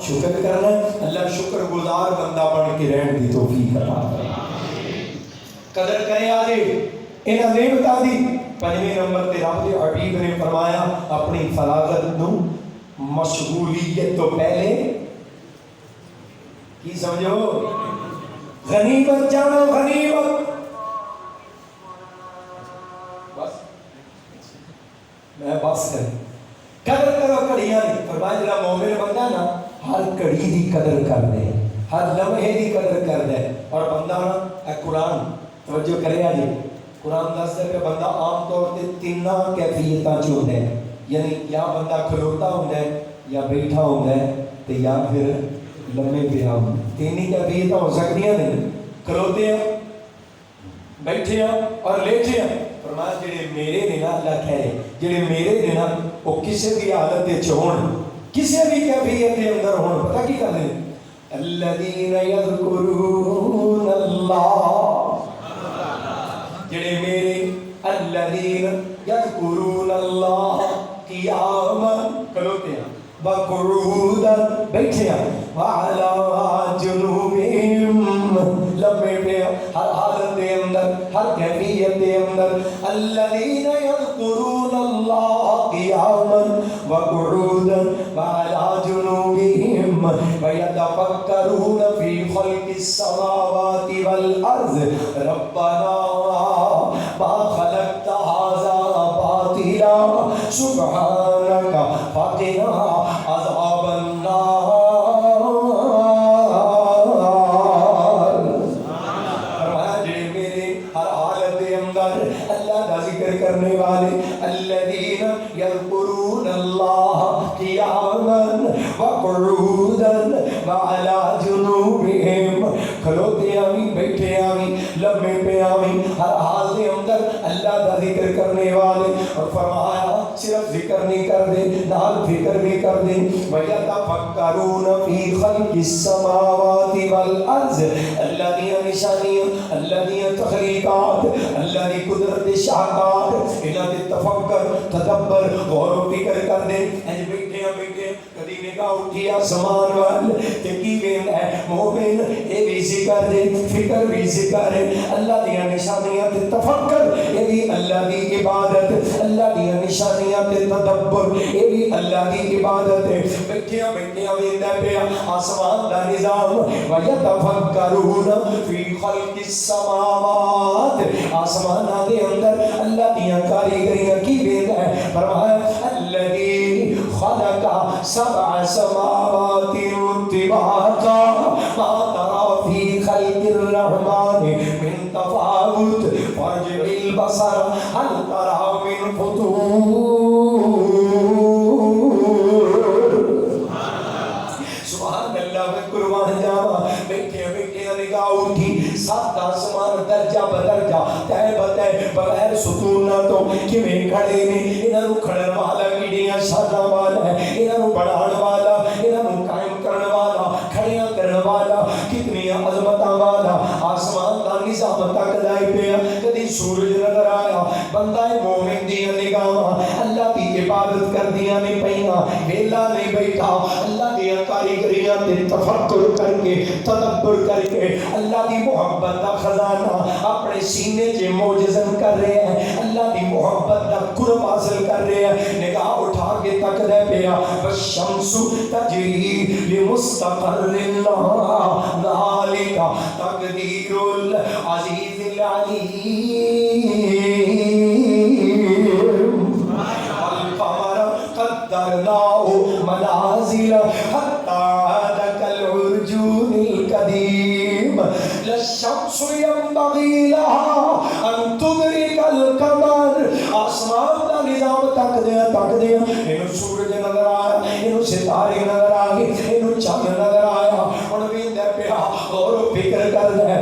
شکر کرنا ہے. اللہ شکر گزار بندہ بن کے رہن دی توفیق عطا فرمائے. قدر کرے آجے انہاں نعمتاں دی. پنجویں نمبر تے رب دے حبیب نے فرمایا اپنی فراغت نو مشغولیت تو پہلے کی سمجھو غنیمت جانو. غنیمت بس میں بس قدر کرو گھڑیاں دی. فرمایا جڑا مومن بندہ نا ہر گھڑی دی قدر کردے, ہر لمحے دی قدر کردے. اور بندہ نا اے قرآن توجہ کرے آ جی, قرآن دس دے کہ بندہ عام طور تے تیناں کیفیتاں چ ہوندا ہے. یعنی یا بندہ کھلوتا ہوندا ہے, یا بیٹھا ہوندا ہے, تے یا پھر لمے پیا ہوندا ہے. تین ہی کیفیتاں ہو سکدیاں نے, کھلوتے ہیں, بیٹھے ہیں اور لیٹے ہیں. فرمایا جڑے میرے نے نا, اللہ کہہ رہے جڑے میرے نے نا وہ کسی بھی حالت وچ ہون, کسی بھی کیفیت دے اندر ہون, پتہ کی کردے نے الذین یذکرون اللہ, جڑے میرے الذین یذکرون اللہ قیاما کھلوتے ہیں, وقعودا بیٹھے ہیں, وعلی جنوبہم لمے پہ, ہر حالت دے اندر, ہر کیفیت دے اندر. الذین یذکرون اللہ قیاما وقعودا وعلی جنوبہم ویتفکرون فی خلق السماوات والارض ربنا ما خلقت هذا باطلا سبحانک فقنا عذاب النار. کرنے والے الذین یذکرون اللہ قیاما وقعودا وعلی جنوبہم, کھلوتے آویں, بیٹھے آویں, لمے پہ آویں, ہر حال دے اندر اللہ کا ذکر کرنے والے. اور فرمایا صرف ذکر نہیں کر دے, نال فکر بھی کر دے. وَيَتَفَكَّرُونَ فِي خَلْقِ السَّمَاوَاتِ وَالْأَرْضِ, اللہ دیا نشانیاں, اللہ دیا تخلیقات, اللہ دی قدرت شاہکار, انہاں دے تفکر تدبر غور و فکر کر دے. اج بیٹھے بیٹھے کدی نگاہ اٹھی آسمان وال تے کی ویندا ہے مومن, اے بھی ذکر دے, فکر بھی ذکر ہے. اللہ دیا نشانیاں تے تفکر, اے بھی اللہ دی عبادت. اللہ دیا نشانیاں تے تدبر, اے بھی اللہ دی عبادت ہے. بیٹھے بیٹھے ویندا پیا آسمان دا نظام. وَيَتَفَكَّرُونَ فِي خَلْقِ السَّمَاوَاتِ, آسماناں دے اندر اللہ دیاں کاریگریاں کی ویندا ہے. فرمایا الذی خلق سبع سماوات طباقا ما ترى في خلق الرحمن من تفاوت فارجع البصر هل ترى من فطور. سبحان اللہ میں قربان جاواں. بیٹھے بیٹھے نگاہ اٹھی, سات آسمان درجہ بدرجہ تے بتے بغیر ستونہ تو کیویں کھڑے نے. انہاں نوں کھڑن والا کیڑیاں شانا والا ہے, انہاں نوں بڑھان والا, انہاں نوں قائم کرن والا, کھڑیاں کرن والا, کتنی عظمتاں والا. آسمان دا نظام تک لائے پیا, کدی سورج نظر آیا. بندہ مومن دی نگاہاں اللہ دی عبادت کردیاں نہیں پیاں, ویلا نہیں بیٹھا, اللہ دی کاریگریاں تے تفکر کر کے تدبر کر کے اللہ دی محبت دا خزانہ اپنے سینے چ معجزن کر رہے ہیں, اللہ دی محبت دا قرب حاصل کر رہے ہیں. نگاہ اٹھا کے تک دے پیا والشمس تجری لمستقر لها ذلك تقدیر العزیز العلیم. والقمر قدرناه منازل حتى عاد كالعرجون القديم. لا الشمس ينبغي لها أن تدرك القمر. آسمان کا نظام تک دیا اینو سورج نظر آیا, اینو ستارے نظر آ گئے, اینو چاند نظر آیا. ہن ویندا پیا غور و فکر کر رہا ہے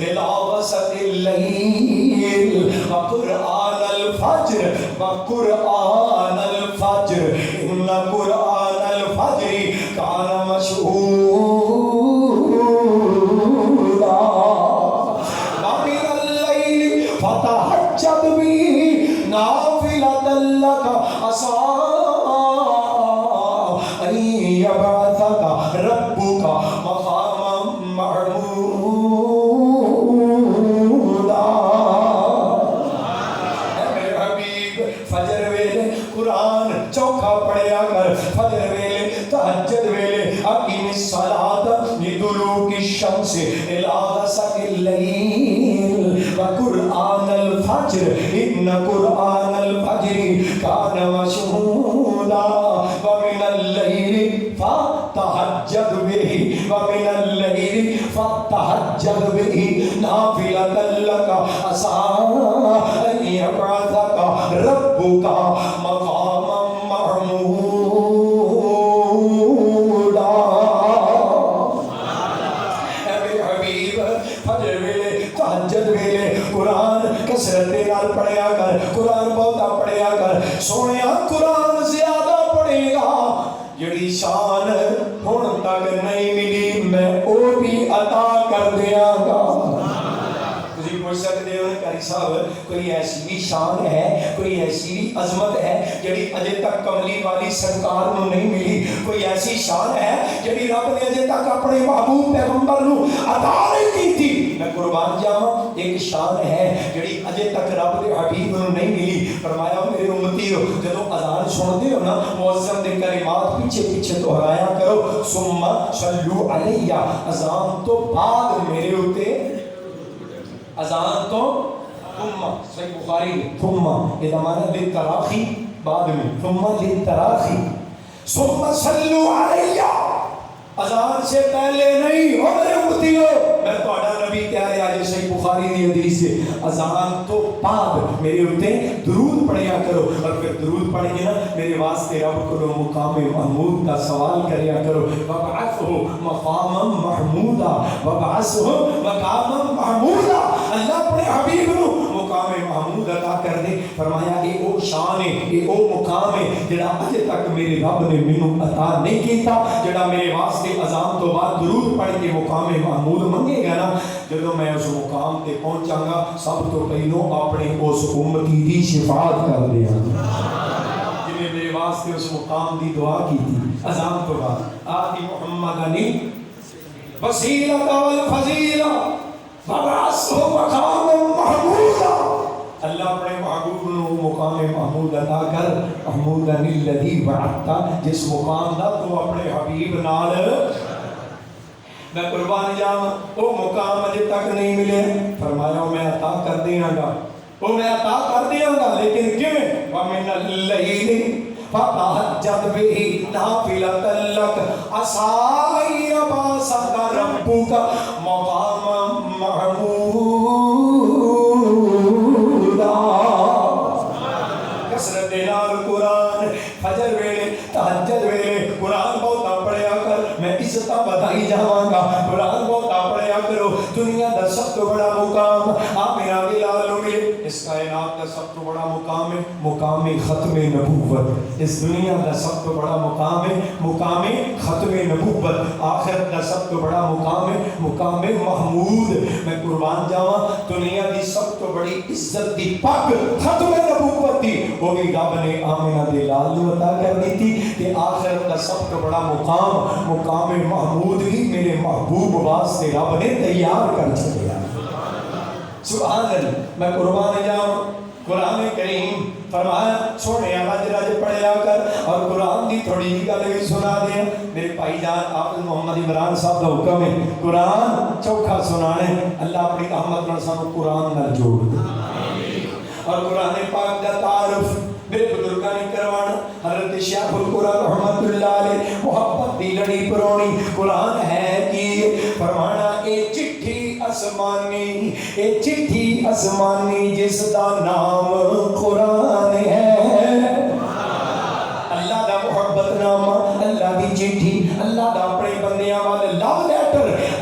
إلى غسق الليل وقرآن الفجر وقرآن الفجر إن قرآن الفجر كان مشهودا ومن الليل فتهجد به نافلة لك عسى أن يبعثك ربك مقاما محمودا. میرے حبیب فجر ویلے قرآن چوکھا پڑھیا کر، فجر ویلے تہجد ویلے اقیم الصلاۃ لدلوک الشمس إلی غسق الليل وقرآن الفجر إن قرآن الفجر كان مشهودا ومن الليل فتهجد به ومن الليل فتهجد به نافلة لك عسى أن يبعثك ربك مقاما محمودا. اے حبیب فجر ویلے تہجد ویلے قرآن کثرت نال پڑھیا کر، قرآن بہتا پڑھیا کر. سونیا قرآن زیادہ پڑھے گا، جڑی شان ہن تک نہیں ملی میں او بھی عطا کر دیاں گا. تسی پوچھ سکتے ہو قاری صاحب کوئی ایسی بھی شان ہے، کوئی ایسی بھی عظمت ہے جڑی اجے تک کملی والی سرکار نو نہیں ملی؟ کوئی ایسی شان ہے جڑی رب نے اجے تک اپنے محبوب پیغمبر نو عطا نہیں کی تھی؟ میں قربان جاواں ایک شان ہے جڑی اجے تک رب دے حبیب نو نہیں ملی. فرمایا میرے امتیو جدوں اذان سنتے ہو نا مؤذن دے کلمات پیچھے پیچھے دہرایا کرو، ثم صلو علیہ، اذان تو بعد میرے اوتے، اذان تو ثم، صحیح بخاری ثم یہ معنی للتراخی بعد میں، ثم للتراخی ثم صلو علیہ، اذان سے پہلے نہیں. ہو میرے امتیو میں تہاڈا نبی پیارے آج صحیح بخاری دی حدیث سے اذان تو بعد میرے اوتے درود پڑھیا کرو، اور پھر درود پڑھ کے نا میرے واسطے رب کو مقام محمود کا سوال کریا کرو. وابعثہ مقاما محمودا، وابعثہ مقاما محمودا، اللہ اپنے حبیب نو مقام محمود عطا کر دے. فرمایا اے او شان ہے، اے او مقام ہے جڑا اجے تک میرے رب نے مینوں عطا نہیں کیتا. جڑا میرے واسطے اذان تو بعد درود پڑھ کے مقام محمود منگے گا نا، جدوں میں اس مقام تے پہنچاں گا سب تو پہلو اپنے اس امتی دی شفاعت کر دیاں جنہیں میرے واسطے اس مقام دی دعا کی تھی. اذان تو بعد آتی محمد علی وسیلۃ والفضیلہ وابعثہ مقاما محمودا. اللہ اپنے محبوب نو مقام محمود عطا کر. محمود الذی وعدتا، جس مقام دا تو اپنے حبیب نال. میں قربان جاواں او مقام اجے تک نہیں ملے. فرمایا میں عطا کر دیاں گا، وہ میں عطا کر دیاں گا، لیکن کیویں؟ وَمِنَ اللَّيْلِ فَتَهَجَّدْ بِهِ نَافِلَةً لَكَ عَسَىٰ أَن يَبْعَثَكَ رَبُّكَ مَقَامًا مَحْمُودًا. کثرت نال قرآن فجر ویلے تہجد ویلے قرآن بہتا پڑھیا کر. میں عزتاں بتائی جاواں گا، قرآن بہتا پڑھیا کرو. دنیا دا سب تو بڑا مقام آپ میرا بلال ملے. اس کائنات کا سب تو بڑا مقام ہے مقام ختم نبوت. اس دنیا کا سب تو بڑا مقام ہے مقام ختم نبوت. آخرت کا سب تو بڑا مقام ہے مقام محمود. میں قربان جاواں دنیا دی سب تو بڑی عزت دی پگ ختم نبوت دی وہ بھی رب نے آمنہ دے لال نو عطا کر دی تھی. کہ آخرت کا سب تو بڑا مقام مقام محمود بھی میرے محبوب واسطے رب نے تیار کر چھڑیا. سبحان اللہ. میں قربان جاؤں قرآن کریم فرمایا سونے رج رج پڑھیا کر. اور قرآن دی تھوڑی جی گل بھی سنا دیا. میرے بھائی جان آپ محمد عمران صاحب کا حکم ہے قرآن چوکھا سنانے. اللہ اپنی رحمت نال سانو قرآن نال جوڑ دے. اور قرآن پاک دا تعارف میرے بزرگاں نے کروانا. حضرت شیخ القرآن رحمت اللہ علیہ محبت دی لڑی پرونی. قرآن ہے کہ فرمانا اے چٹھی آسمانی، اے چٹھی آسمانی جس دا نام قرآن ہے. اللہ دا محبت نامہ، اللہ دی چٹھی، اللہ دا اپنے بندیاں والے لو letter,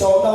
14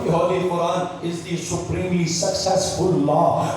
the holy Quran is the supremely successful law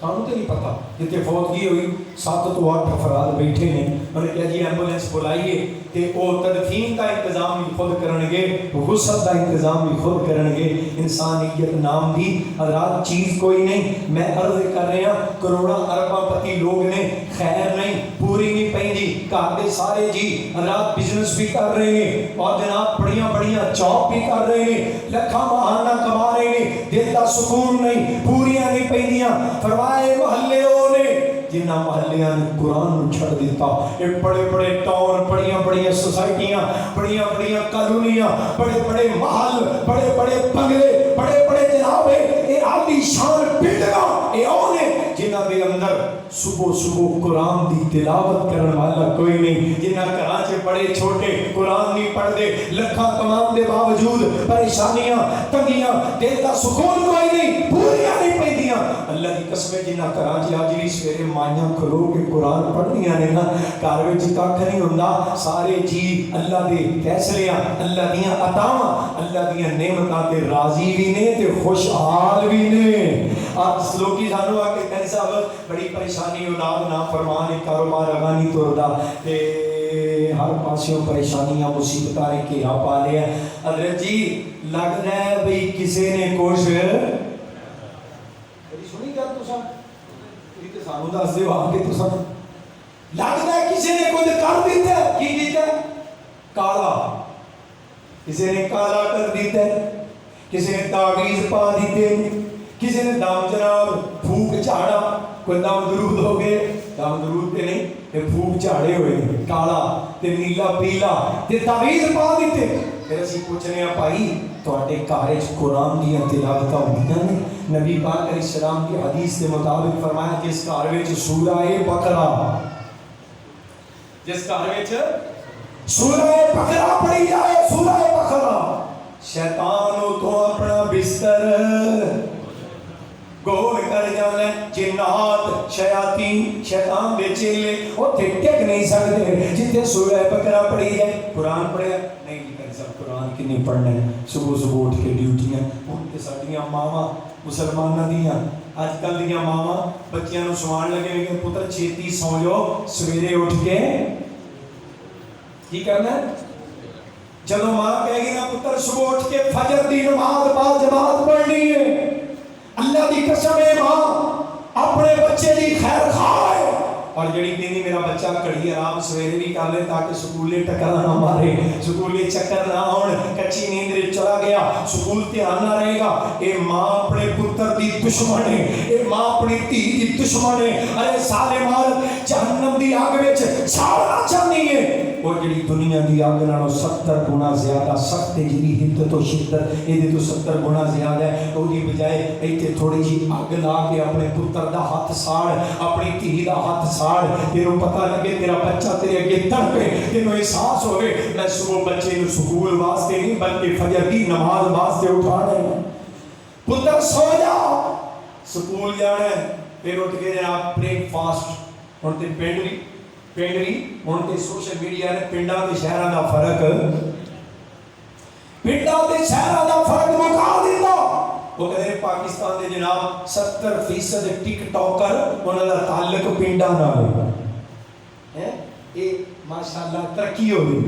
سانوں تو نہیں پتا جتنے فوتگی ہوئی 7 تو 8 افراد بیٹھے ہیں انہوں نے کہا جی ایمبولینس بلائیے تے وہ تدفین کا انتظام بھی خود کرن گے غسل کا انتظام بھی خود کرن گے انسانیت نام دی حضرات چیز کوئی نہیں میں عرض کر رہا کروڑا ارباں پتی لوگ نے خیر نہیں پوری نہیں پیندی گھر دے سارے جی حضرات بزنس بھی کر رہے ہیں اور جناب بڑیاں بڑیاں جاب بھی کر رہے ہیں لکھاں ماہانہ کما رہے ہیں دل کا سکون نہیں پوریاں نہیں پیندیاں فرمائے محلے نے جنہ محلیاں نے قرآن چھڑ دیتا یہ بڑے بڑے ٹاؤن بڑیاں بڑیاں سوسائٹیاں بڑیاں بڑیاں کالونیاں بڑے بڑے محل بڑے بڑے بنگلے بڑے بڑے جناب یہ عالی شان بلڈنگاں یہ اونے جنہ دے اندر صبح صبح قرآن دی تلاوت کرنے والا کوئی نہیں جنہ کراچے بڑے چھوٹے قرآن نہیں پڑھ دے لکھاں کمان دے باوجود پریشانیاں تنگیاں دل کا سکون کوئی نہیں پوریاں نہیں پیندیاں اللہ کی قسمیں جنہ کراچے آج بھی سویرے مائیاں کھلو کے قرآن پڑھنیاں نے نا گھر وچ ککھ نہیں ہوندا سارے جی اللہ دے فیصلیاں اللہ دیاں عطاواں اللہ دیاں نعمتاں تے راضی بھی نے تے خوشحال بھی نے آج لوکی سانو آ کے کہنے صاحب بڑی پریشانی اولاد نا فرمان کاروبار اگا نہیں تردا تے ہر پاسوں پریشانیاں مصیبتاں نے گھیرا پا لیا حضرت جی لگدا ہے بھئی کسی نے کچھ سنی گل تساں سانو دس دیو آ کے تساں لگدا ہے کسی نے کچھ کر دیتا ہے کی دیتا ہے کالا کسی نے کالا کر دیتا ہے کسی نے تعویذ پا دیتے کسی نے دم جناب پھوک چاڑا کوئی دم درود ہو گئے دم درود تے نہیں یہ پھوک چاڑے ہوئے کالا تے نیلا پیلا تے تعویذ پا دیتے پھر اسی پوچھنے ہیں بھائی تواڈے گھر وچ قرآن دی تلاوتاں ہوندیاں نے نبی پاک علیہ السلام کی حدیث کے مطابق فرمایا جس گھر وچ سورہ بقرہ جس گھر وچ سورہ بقرہ پڑھی جائے سورہ بقرہ شیطان تو اپنا بستر گول کر جانا جنات شیاطین شیطان دے چیلے اوتھے ٹک نہیں سکتے جتھے سورہ بقرہ پڑھی جائے قرآن پڑھیا نہیں کر سکتا قرآن کی نہیں پڑھنا صبح صبح اٹھ کے ڈیوٹیاں ان کے ساڈیاں ماواں مسلماناں دیاں اج کل دیاں ماواں بچیاں نوں سوان لگے کہ پتر چھیتی سو جاؤ سویرے اٹھ کے کی کرنا ہے جدوں ماں کہے گی نا پتر صبح اٹھ کے فجر دی نماز با جماعت پڑھنی ہے اللہ دی قسم ہے ماں اپنے بچے دی خیر خواہ ہے اور جڑی کہندی میرا بچہ کڑی آرام سویرے بھی کر لے تاکہ سکولے ٹکر نہ مارے سکولے چکر نہ آن کچی نیند وچ چلا گیا سکول دھیان نہ رہے گا اے ماں اپنے پتر دی دشمن ہے اے ماں اپنی دھی دی دشمن ہے ارے سارے مال جہنم دی آگ وچ ساڑنا چاہنی ہے وہ جڑی دنیا دی آگ نالوں 70 گنا زیادہ سخت ہے جڑی حدت و شدت یہ تو 70 گنا زیادہ ہے وہ دی بجائے ایتھے تھوڑی جی اگ لا کے اپنے پتر دا ہاتھ ساڑ اپنی دھی دا ہاتھ ساڑ تینوں پتہ لگے تیرا بچہ تیرے اگے تڑپے تینوں احساس ہوئے میں صبح بچے نوں سکول واسطے نہیں بلکہ فجر دی نماز واسطے اٹھانا ہے پتر سو جا سکول جانا ہے پھر اٹھ کے جناب بریک فاسٹ ہن تے پنڈری ہن تے سوشل میڈیا نے پنڈاں تے شہراں دا فرق مکا دیندا وہ کہتے ہیں پاکستان دے جناب 70% ٹک ٹاکر انہاں دا تعلق پنڈاں نال ہے اے ماشاءاللہ ترقی ہو گئی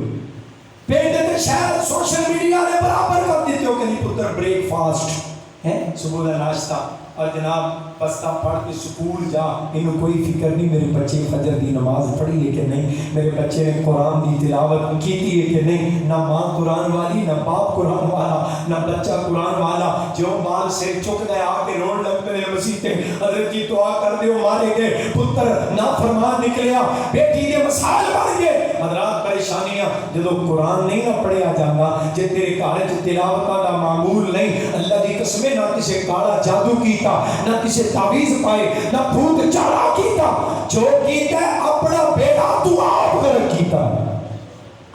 پنڈ تے شہر سوشل میڈیا نے برابر کر دیتے ہو کہ پتر بریک فاسٹ ہے صبح دا ناشتہ اور جناب بستہ پڑھ کے سکول جا انہوں کوئی فکر نہیں میرے بچے فجر دی نماز پڑھی ہے کہ نہیں میرے بچے نے قرآن دی تلاوت کی ہے کہ نہیں نہ ماں قرآن والی نہ باپ قرآن والا نہ بچہ قرآن والا جو مال سے چک گئے آ کے روڑ لگتے ہیں مسیحتے حضرت کی دعا کر دے مارے گئے پتر نافرمان نکلیا بیٹی دے مسائل بڑھ گئے حضرات پریشانیاں جدو قرآن نہیں نہ پڑھیا جانا جے تیرے گھر وچ تلاوت دا معمول نہیں اللہ دی قسم نہ کسے کالا جادو کیتا نہ کسے تعویذ پائے نہ بھوت چاڑا کیتا جو کیتا ہے اپنا بیٹا تو آپ کر کیتا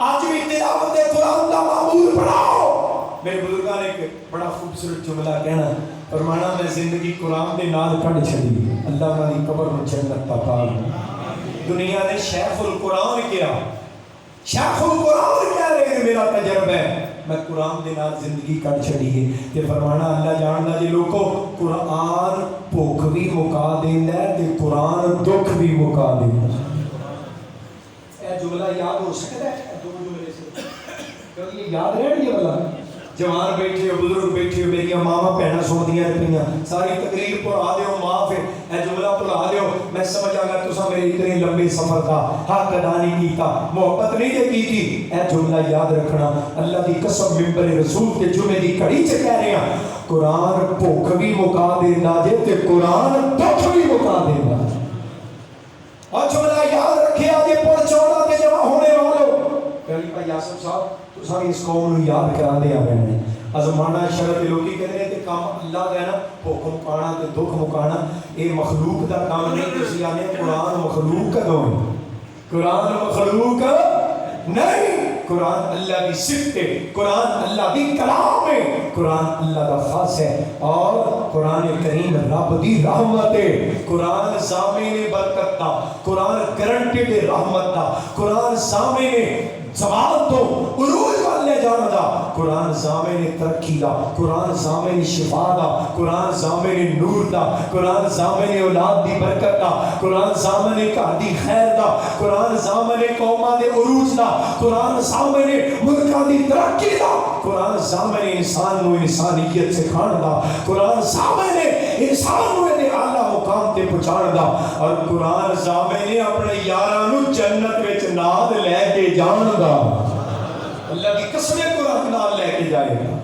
آج بھی تلاوت قرآن دا معمول بناؤ میرے بزرگاں نے ایک بڑا خوبصورت جملہ کہنا فرمانا میں زندگی قرآن دے نال کھڑ چھڑی اللہ دی قبر میں جنت عطا دنیا نے شیخ القرآن کیا شیخ القرآن کہہ رہے ہیں میرا تجربہ ہے میں قرآن دے نال زندگی کٹ چھڑی ہے تے فرمانا اللہ جاندا جی لوکو قرآن بھوک بھی مکا دیندا ہے تے قرآن دکھ بھی مکا دیندا ہے۔ اے جملہ یاد ہو سکتا ہے دو جملے سے کیونکہ یہ یاد رہن گے بلا جوان بیٹھے ہو بزرگ بیٹھے ہو میری ماما بہناں سن دیاں رپیاں ساری تقریر پڑھا دیو معاف ہے اے جملہ پڑھا دیو میں سمجھا گا تساں میرے اتنے لمبے سفر کا حق ادا نہیں کیتا محبت نہیں دے کی تھی اے جملہ یاد رکھنا اللہ دی قسم ممبر رسول کے جمعے دی کڑی چ کہہ رہے ہیں قرآن بھوک بھی مکا دیندا جے تے قرآن دکھ بھی مکا دیندا اور جملہ یاد رکھے آجے پڑھ چوڑا تے جمع ہونے والو پہلی پائی یاسم صاحب تو ساری اس قوم نو یاد کرا دیا میں نے ازمانہ شرط لوگی کہتے ہیں کہ کام اللہ کا ہے نا بھوک مکانا تے دکھ مکانا یہ مخلوق دا کام نہیں کسی آنے قرآن مخلوق کا دو ہے قرآن مخلوق نہیں قرآن اللہ کی صفت ہے قرآن اللہ کی کلام ہے قرآن اللہ کا خاص ہے اور قرآن کریم رب دی رحمت ہے قرآن ضامن برکت دا قرآن گارنٹیڈ رحمت دا قرآن ضامن زوال تو عروج والے جانا دا قرآن ضامن ترقی دا قرآن ضامن شفا دا قرآن ضامن نور دا قرآن ضامن اولاد دی برکت دا قرآن ضامن گھر دی خیر دا قرآن ضامن قوماں دے عروج دا قرآن ضامن ملکاں دی ترقی دا قرآن ضامن انسان نو انسانیت سکھان دا قرآن ضامن انسان نو دے اعلی مقام تے پہنچان دا اور قرآن ضامن اپنے یاراں نو جنت وچ نال لے کے جان دا اللہ کی قسم قرآن نال لے کے جائے گا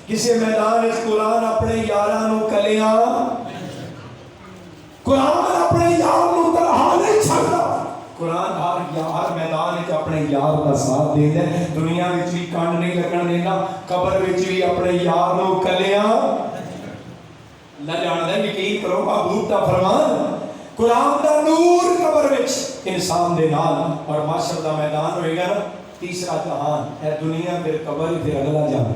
کسی میدان اس قرآن اپنے یاراں نو کلیاں قرآن اپنے یار نو تنہا نہیں چھڑدا قرآن ہر میدان وچ اپنے یار دا ساتھ دے دے دنیا وچ بھی کنڈ نہیں لگن دیندا قبر وچ بھی اپنے یار نو کلیاں اللہ جاندا ہے یقین کرو محبوب دا فرمان قرآن دا نور قبر وچ انسان دے نال اور معاشر دا میدان ہوئے گا نا تیسرا جہان ہے دنیا پھر قبر پھر اگلا جہان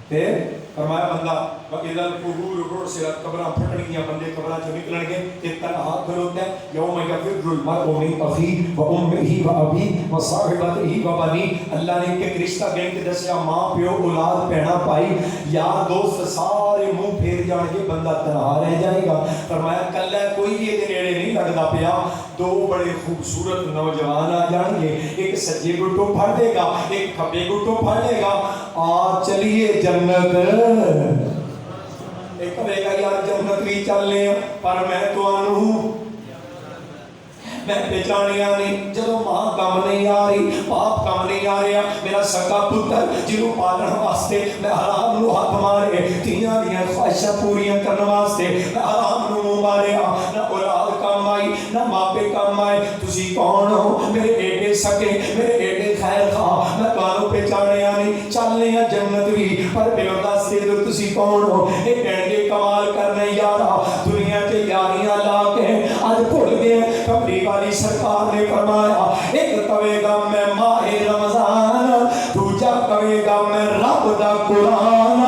پھر فرمایا بندہ وَإِذَا الْقُبُورُ بُعْثِرَتْ قبراں پھٹنگیاں بندے قبراں چوں نکلن گے تے تنہا کھلوتا ہے یوم یفر المرء من اخیہ وامہ وابیہ وصاحبتہ وبنیہ اللہ نے ایک رشتہ گن کے دسیا ماں پیو اولاد بہنا بھائی یار دوست سارے منہ پھیر جان گے بندہ تنہا رہ جائے گا فرمایا کلا کوئی بھی یہ نیڑے نہیں لگدا پیا دو بڑے خوبصورت نوجوان آ جان گے ایک سجے گٹو پھڑ دے گا ایک کھبے گٹو پھڑ لے گا آ چلیے جنت ایک کہے گا یار جنت بھی چلنے پر میں تو آنوں میں پہچانیا نہیں جدو ماں کام نہیں آ رہی باپ کام نہیں آ رہا میرا سکا پتر جنہوں پالن واسطے میں حرام نو ہاتھ مارے تیاں دیاں خواہشاں پوریاں کرنے واسطے میں حرام نو منہ مارے نہ اولاد کام آئی نہ ماپے کام آئے تسی کون ہو میرے ایڈے سکے میرے ایڈے خیر خواہ میں تانوں پہچانیا نہیں چلنے جنت بھی پر میرے دس دے دو تسی کون ہو ایک گھنٹے کمال کرنے یارا دنیا کے یاریاں لا کے آج بھول گئے کبھی والی سرکار نے فرمایا ایک کہے گا میں ماہ رمضان دوجا کہے گا میں رب دا قرآن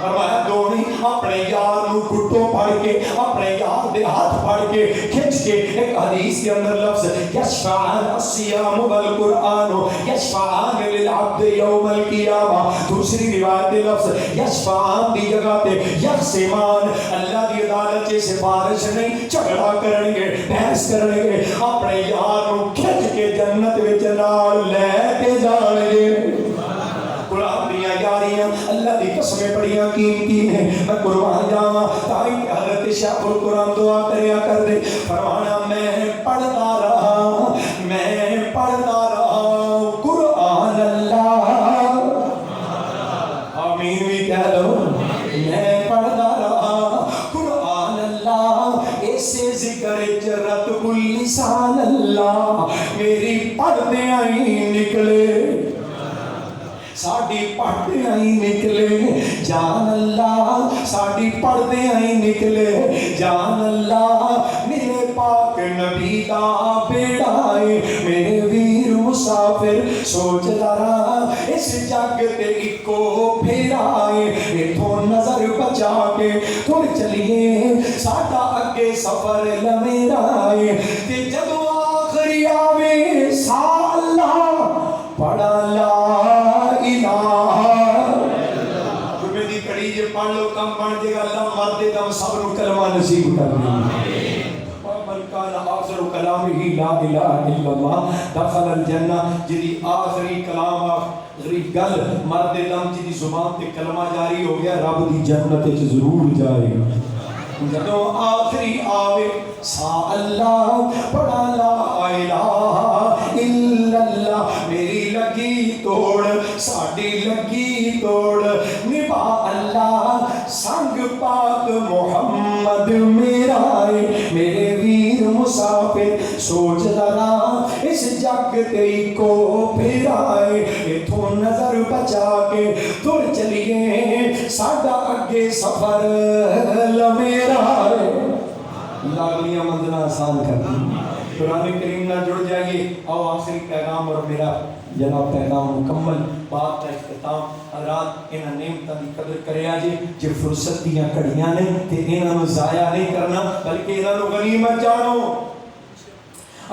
فرمایا دونی اپنے یار نو گھٹوں پڑھ کے اپنے یار دے ہاتھ پڑھ کے کھچ کے ایک حدیث کے اندر لفظ یشفعان الصیام والقرآن یشفعان للعبد یوم القیامہ دوسری روایت دے لفظ یشفعان دی جگہ تے یقسمان اللہ دی عدالت سے سفارش نہیں جھگڑا کریں گے بحث کریں گے اپنے یار نو کھچ کے جنت وچ نال لے کے جان گے قرآن دیا یاریاں اللہ دی قسمیں بڑیاں قیمتی ہیں میں قربان جاواں تائی حضرت شیخ القرآن دعا کریا کر دے فرمانا میں پڑھتا رہا قرآن اللہ آمین بھی کہہ دو میں پڑھتا رہا قرآن اللہ ایسے ذکر جرت اللسان اللہ میری پڑھتے آئی نکلے ساڑی پڑھتے آئی نکلے جان اللہ ساڑی پڑھتے آئی نکلے جان اللہ میرے پاک نبی دا بیڑائے میرے ویر مسافر سوچ دارا اس جگ تے اکو پھیرائے اتھوں نظر بچا کے تھوڑ چلیے ساڑا اگے سفر لمیرائے تے جدو آخری آوے سالہ پڑھا لا الہ پڑھ لو کم بن جائے گا. اللہ مرد دم سب نو کلمہ نصیب کر دے. من کان آخر کلامہ لا الہ الا اللہ دخل الجنہ. جدی آخری کلام آخری گل مرد دم جدی زبان تے کلمہ جاری ہو گیا رب دی جنت وچ ضرور جائے گا. جدوں آخری آوے سا اللہ پڑھا لا الہ الا اللہ. میری لگی توڑ ساڈی لگی توڑ نبا اللہ سنگ پاک محمد میرا ہے. میرے ویر مسافر سوچ ذرا اس جگ تے کو پھرائے. اتھوں نظر بچا کے تر چلیے ساڈا اگے سفر لمیرا ہے. لاگلیاں مندنا آسان کر دی. قرآن کریم نہ جڑ جائیے. آؤ آخری پیغام اور میرا جناب پیغام مکمل بات کا اختتام. حضرات انہاں نعمتاں دی قدر کریا جے فرصت دیاں گھڑیاں نے تے انہاں نوں ضائع نہیں کرنا بلکہ انہاں نوں غنیمت جانو.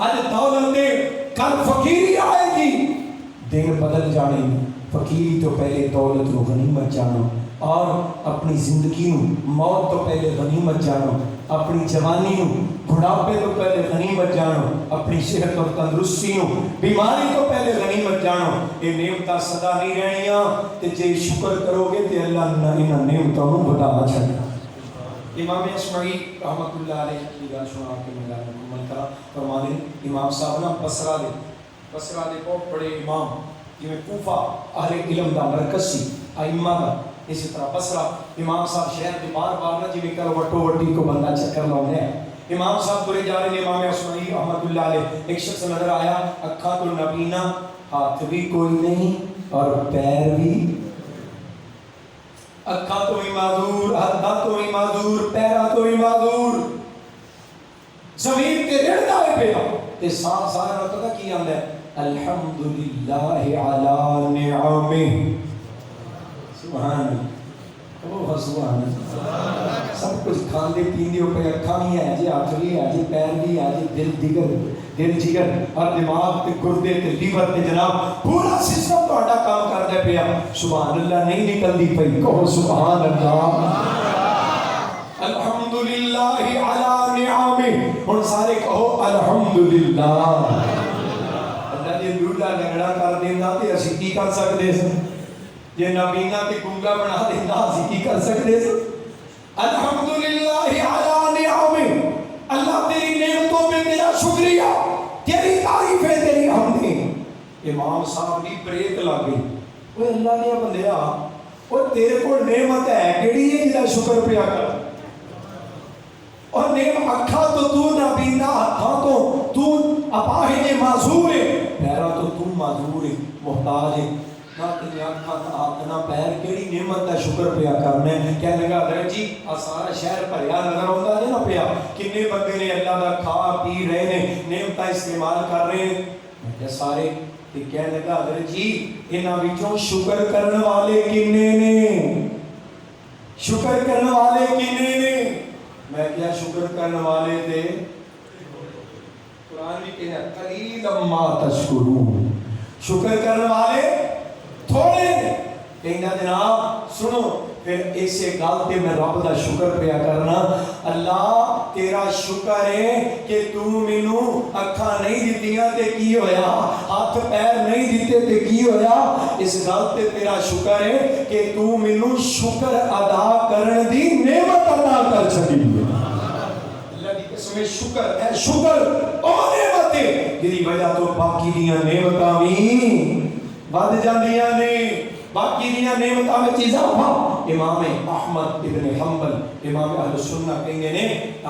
اج دولت دے کل فقیری آئے گی دن بدل جانے. فقیری تو پہلے دولت کو غنیمت جانو اور اپنی زندگی نوں موت تو پہلے غنیمت جانو. اپنی جوانی نوں بڑھاپے تو پہلے غنیمت جانو. اپنی صحت اور تندرستی نوں بیماری تو پہلے غنیمت جانو. یہ نعمتاں سدا نہیں رہنیاں تے جے شکر کرو گے تے اللہ انہاں نعمتاں نوں بڑھا چھڈے. امام اشمعی رحمۃ اللہ علیہ کی گل سنا کے میں گل مکمل کرا. فرمانے امام صاحب نا بصرہ دے بہت بڑے امام جویں کوفہ اہل علم دا مرکز سی ائمہ دا. اسی طرح بصرہ امام صاحب شہر کے بار بار نہ جویں کر وٹو وٹی کو بندہ چکر لاؤندا ہے. امام صاحب ترے جا رہے ہیں. امام اشمعی رحمۃ اللہ علیہ ایک شخص نظر آیا اکھاں تو نبینا ہاتھ بھی کوئی نہیں اور پیر بھی اکھاں تو ہی معذور ہاتھاں تو ہی معذور پیراں تو ہی معذور زمین تے رڑدا ہے پیا تے ساتھ سارا پتہ کی آندا ہے الحمدللہ علی نعمہ. سبحان اللہ سبحان اللہ. سب کچھ کھاندے پیندے ہو پہ اکھاں بھی ہے جی ہاتھ بھی ہے جی پیر بھی ہے جی دل جگر اور دماغ تے گردے تے لیور تے جناب پورا سسٹم تہاڈا کام کردا پیا. سبحان اللہ نہیں نکلدی پئی. کہو سبحان اللہ. الحمدللہ علی نعمہ. ہن سارے کہو الحمدللہ. اللہ جی لولا لنگڑا کر دیندا تے اسی کی کر سکدے سی. جے نابینا تے گونگا بنا دیندا اسی کی کر سکدے سی. الحمدللہ علی نعمہ. اللہ تیری نعمتوں پہ تیرا شکریہ تیری تعریف ہے تیری حمد ہے. امام صاحب دی بریک لگ گئی. اوے اللہ دے بندیا او تیرے کول نعمت ہے کیڑی ہے جدا شکر پیا کر. اور نعمت اکھاں تو تو نابینا ہاتھاں تو اپاہج معذور ہے پیراں تو معذور ہے محتاج ہے. نہ تیری اکھاں نہ پیر کیڑی نعمت دا شکر پیا کرنا ہے. کہنے لگا حضرت جی آ سارا شہر بھریا نظر آਉਂدا ہے نا پیا کنے بندے نے اللہ دا کھا پی رہے نے نعمتاں استعمال کر رہے ہیں. میں کہ سارے تے کہنے لگا حضرت جی انہاں وچوں شکر کرن والے کنے نے شکر کرن والے کنے نے. میں کیا شکر کرن والے تے قرآن بھی کہنا قلیلا ما تشکرون. شکر کرن والے تھوڑے نے. کہنا جناب سنو پھر اسے گل تے میں رب دا شکر پیا کرنا. اللہ تیرا شکر ہے کہ تو مینوں اکھاں نہیں دتیاں تے کی ہویا ہاتھ پیر نہیں دتے تے کی ہویا. اس گل تے تیرا شکر ہے کہ تو مینوں شکر ادا کرن دی نعمت عطا کر چھڈی. اللہ دی قسم شکر ہے شکر او نعمت ہے جدی وجہ تو باقی دیاں نعمتاں وی ود جاندیاں نے. باقی دیاں نعمتاں وچ اضافہ. امام احمد ابن حنبل امام اہل سنہ کہندے نے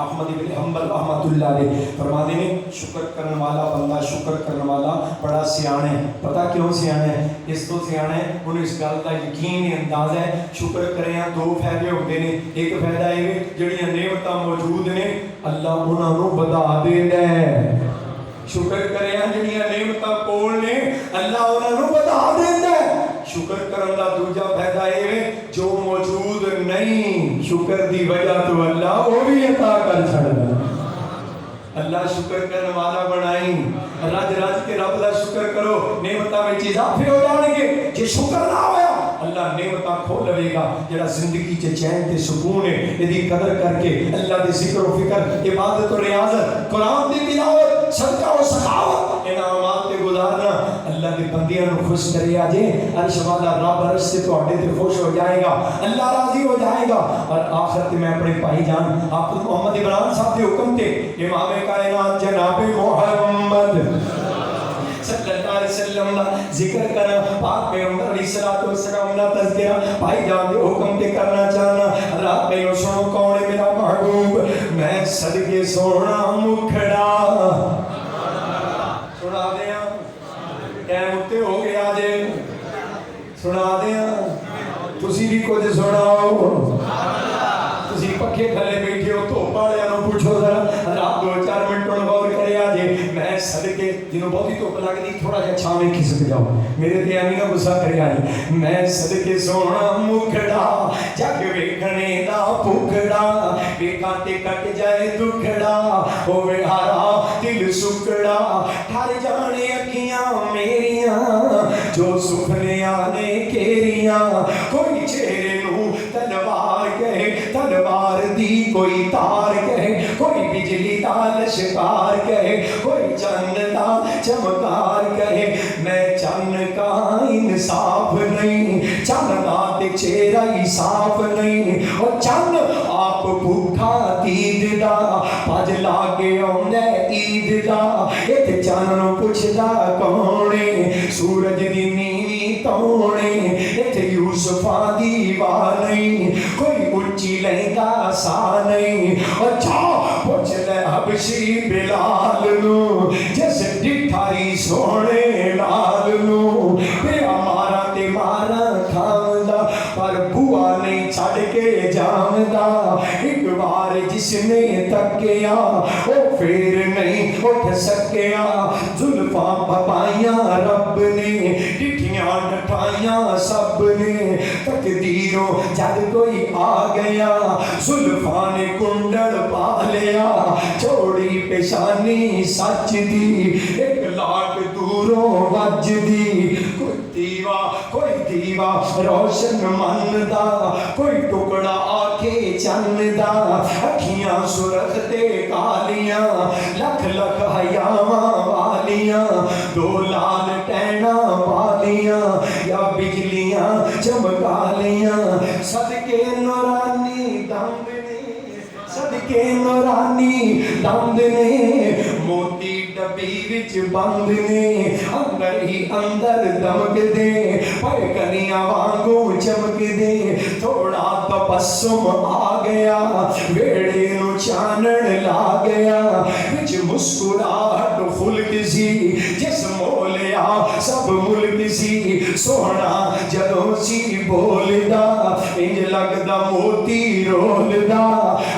احمد ابن حنبل رحمۃ اللہ علیہ فرماتے ہیں شکر کرنے والا بندہ شکر کرنے والا بڑا سیانا ہے. پتہ کیوں سیانا ہے؟ اس تو سیانا ہے انہوں اس گل کا یقین انداز ہے شکر کریں دو فائدے ہوتے ہیں. ایک فائدہ یہ جڑیاں نعمتاں موجود نے اللہ انہاں نوں بتا دیندا ہے. شکر کریں جڑیاں نعمتاں کول نے اللہ انہاں نوں بتا دیندا ہے. شکر کرن دا دوجا فائدہ یہ جو موجود نہیں شکر دی وجہ تو اللہ وہ بھی عطا کر چھڑدا. اللہ شکر کرنے والا بنائی. رج رج کے رب دا شکر کرو نعمتاں وچ اضافے ہو جان گے. جے شکر نہ ہویا اللہ نعمتاں کھول لے گا. جڑا زندگی چ چین تے سکون ہے ایدی قدر کر کے اللہ دے ذکر و فکر عبادت و ریاضت قرآن دی تلاوت صدقہ و سخاوت انعامات تے گزارنا اللہ دے بندیاں نو خوش کرے آ جے. عرش والا رب عرش سے تواڈے تے خوش ہو جائے گا, اللہ راضی ہو جائے گا. اور آخر تے میں اپنے بھائی جان آپ محمد عمران صاحب دے حکم تے امام کائنات جناب محمد صلی اللہ علیہ وسلم دا ذکر کرنا, پاک پیغمبر علیہ الصلوۃ والسلام دا تذکرہ بھائی جان دے حکم تے کرنا چاہنا. رات میں سنو کون ہے میرا محبوب, میں صدقے سونا مکھڑا سنا دیاں ٹائم اتے ہو گیا جے سنا دیاں تسی بھی کچھ سناؤ. تسی پکھے تھلے بیٹھے ہو تو والےاں نوں پوچھو ذرا رات 2-4 منٹ غور کریا جے میں صدقے جنوں بہتی دھوپ لگدی تھوڑا جہا چھاویں کھسک جاؤ میرے تے ایویں نہ غصہ کریا جے. میں صدقے سونا مکھڑا جگ ویکھنے دا بھکڑا ویکھاں تے کٹ جائے دکھڑا ہوے ہارا دل سکڑا ٹھر جانے اکھیاں میریاں جو سپنیاں نے کیریاں. کوئی چہرے نو تلوار کہے تلوار دی کوئی تار کہے کوئی بجلی دا لشکار کہے کوئی چند دا چمکار کہے. میں چند کا انصاف نہیں چند دا تے چہرہ ہی صاف نہیں اور چند آپ بھوکھا تید دا پج لا کے آؤندے عید دا ایتھے چند نو پوچھدا کونے سورج دی نیوی تونے ایتھے یوسفاں دی واہ نہیں کوئی اچھی لہنگا سا نہیں. اور جا پوچھ لے حبشی بلال نو جس ڈٹھائی سونے لال نو پیا مارا تے مارا کھاندا پر بوا نہیں چھڑ کے جاندا. ایک بار جس نے تکیا او پھر نہیں اٹھ سکیا. زلفاں پپائیاں رب نے ڈٹھیاں ڈٹھائیاں سب نے تقدیروں جد کوئی آ گیا زلفاں نے کنڈل پا لیا چوڑی پیشانی سچ دی 1 لاکھ دوروں وج دی. کوئی دیوا روشن من دا کوئی ٹکڑا آکھے چند دا اکھیاں سرخ تے کالیاں لکھ لکھ حیاواں والیاں 2 لال ٹینا والیاں یا بجلیاں چمکالیاں. صدقے نورانی دند نے صدقے نورانی دند نے موتی ڈبی وچ بند نے اندر ہی اندر دمک دے پر کنیاں وانگوں چمک دے. تھوڑا تبسم آ گیا ویڑے نو چانن لا گیا وچ مسکراہٹ خلق سی جس مولیا سب ملک سی. سونا جدوں سی بولدا انج لگدا موتی رولدا.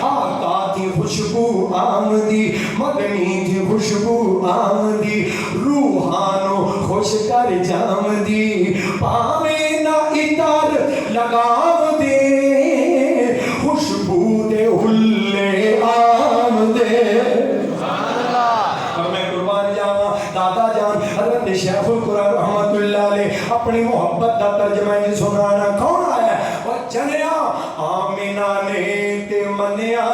آقا دی خوشبو آمدی مدنی دی خوشبو آمدی روحانو خوش کر جامدی. پاویں نہ اتر لگاو دے خوشبو دے ہلے آمدے. اور میں قربان جاواں دادا جان حضرت شیخ القرآن رحمت اللہ علیہ اپنی محبت دا ترجمہ سنانا کون آیا وہ چنیا آمینہ نے تے منیا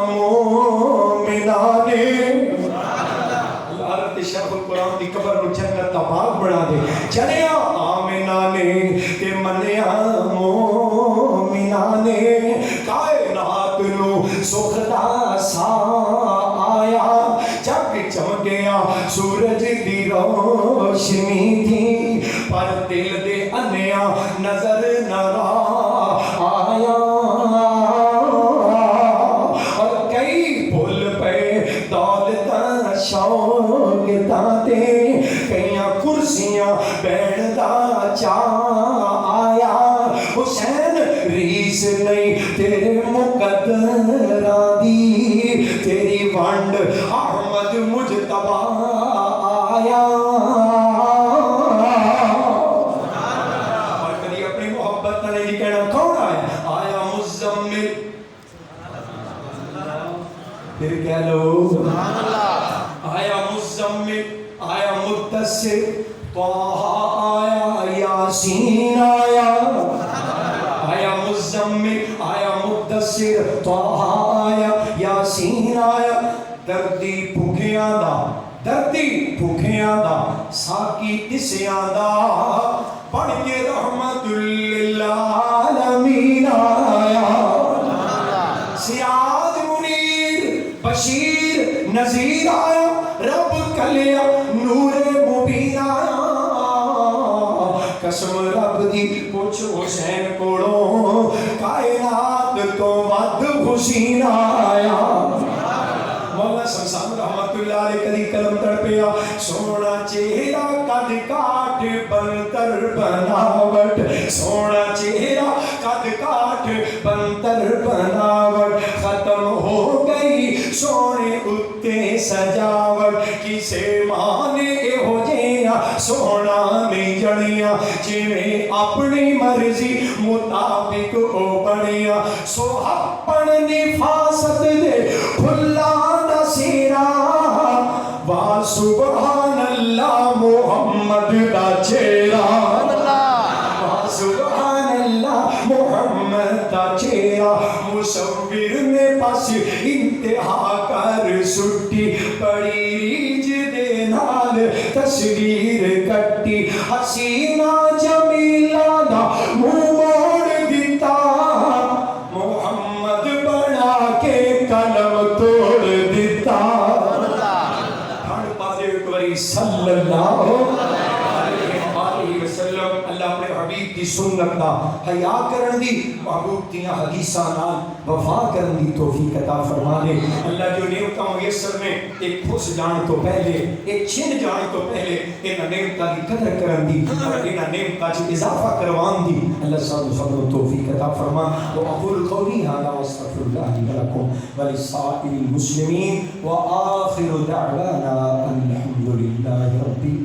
مومنہ نے. حضرت شیخ القرآن دی قبر نو جنت دا باغ بنا دے. چنیا آمینہ نے تے منیا مومنہ نے کائنات نو سکھ دا سا آیا جگ چمکیا سورج دی روشنی تھی پر دل دے انیا نظر نہ آیا. اور کئی بھول پے دولتاں شوقتاں تے کئیاں کرسیاں بیٹھ دا چاہ آیا. حسین ریس نہیں تیرے مقدراں دی تیری ونڈ احمد مجتبی آیا. اور کبھی اپنی محبت نے جی کہنا کون آیا آیا مزمل پھر کہہ لو آیا مزمل آیا مدثر طه آیا یاسین آیا مدثر طہ آیا یاسین آیا دردی بھوکیاں دا ساکی تسیاں دا پڑھ کے رحمت للعالمین آیا سیاد منیر بشیر نذیر آیا رب کلیا نور مبین آیا قسم رب دی پوچھ حسین کوڑوں کائنات تو ود حسین آیا مولا سمسان رحمت اللہ علیہ کدی قلم تڑپیا سونا چہرہ قد کاٹ بنتر بناوٹ سونا چہرہ قد کاٹ بنتر بناوٹ ختم ہو گئی سونے اتے سجاوٹ کسے مانے ہو جینا سونا میں جڑیاں جویں اپنی مرضی مطابق ہو بڑیاں سو اپن نفاست دے کھلا سیرا وا سبحان اللہ محمد دا چہرہ وا سبحان اللہ محمد دا چہرہ مصور نے پاس انتہا کر سٹی بڑی ریج دے نال تصویر کٹی حسینہ جمیلہ دا منہ موڑ دیتا محمد بنا کے قلم توڑ دیتا صلی اللہ علیہ وسلم اللہ اپنے حبیب کی سنت دا حیا کرن دی محبوب دیاں حدیثاں نال وفا کرن دی توفیق عطا فرما دے اللہ جو نعمتاں میسر میں ایک پھس جان تو پہلے ایک چھن جان تو پہلے انہاں نعمتاں دی قدر کرن دی اور انہاں نعمتاں چ اضافہ کروان دی اللہ سب صبر و توفیق عطا فرما واقول قولی ھذا واستغفر اللہ لي ولکم ولسائر المسلمین وآخر دعوانا الحمد للہ رب